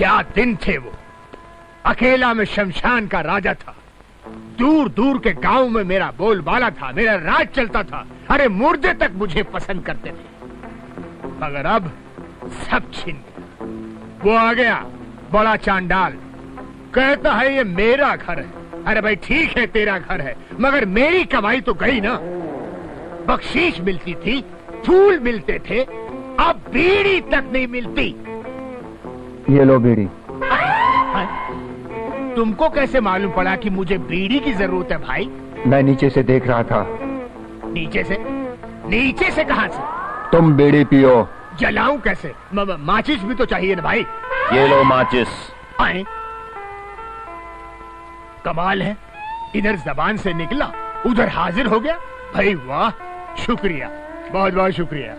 क्या दिन थे वो। अकेला मैं शमशान का राजा था। दूर दूर के गांव में मेरा बोलबाला था, मेरा राज चलता था। अरे मुर्दे तक मुझे पसंद करते थे। मगर अब सब छिन गया। वो आ गया बड़ा चांडाल, कहता है ये मेरा घर है। अरे भाई ठीक है तेरा घर है, मगर मेरी कमाई तो गई ना। बख्शीश मिलती थी, फूल मिलते थे, अब बीड़ी तक नहीं मिलती। ये लो बीड़ी। तुमको कैसे मालूम पड़ा कि मुझे बीड़ी की जरूरत है भाई? मैं नीचे से देख रहा था। नीचे से? नीचे से कहां से? तुम बीड़ी पियो। जलाऊं कैसे? माचिस भी तो चाहिए ना भाई। ये लो माचिस। आए? कमाल है, इधर जबान से निकला उधर हाजिर हो गया। भाई वाह, शुक्रिया, बहुत बहुत शुक्रिया।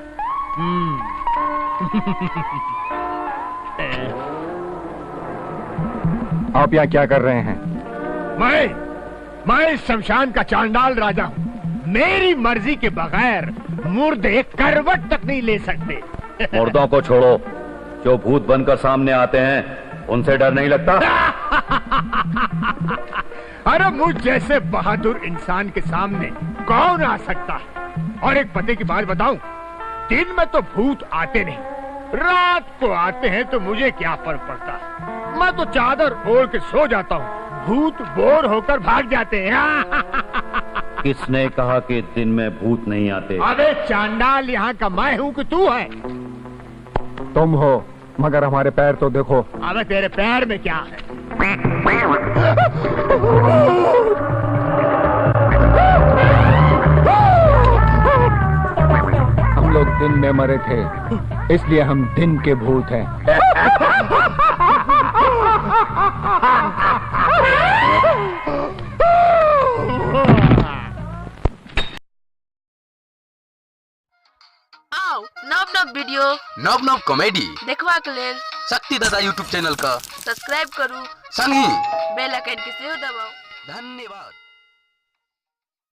आप यहाँ क्या कर रहे हैं? मैं शमशान का चांडाल राजा हूँ। मेरी मर्जी के बगैर मुर्दे करवट तक नहीं ले सकते। मुर्दों को छोड़ो, जो भूत बनकर सामने आते हैं उनसे डर नहीं लगता? अरे मुझ जैसे बहादुर इंसान के सामने कौन आ सकता है? और एक पते की बात बताऊं, दिन में तो भूत आते नहीं, रात को आते हैं तो मुझे क्या फर्क पड़ता है। मैं तो चादर ओढ़ के सो जाता हूँ, भूत बोर होकर भाग जाते हैं। किसने कहा कि दिन में भूत नहीं आते? अबे चांडाल, यहाँ का मैं हूँ कि तू है? तुम हो, मगर हमारे पैर तो देखो। अबे तेरे पैर में क्या है? हम लोग दिन में मरे थे, इसलिए हम दिन के भूत हैं। नव वीडियो नव कॉमेडी देखवा के लेल शक्ति दादा यूट्यूब चैनल का सब्सक्राइब करू, संगी बेल आइकन के सेहो दबाओ। धन्यवाद।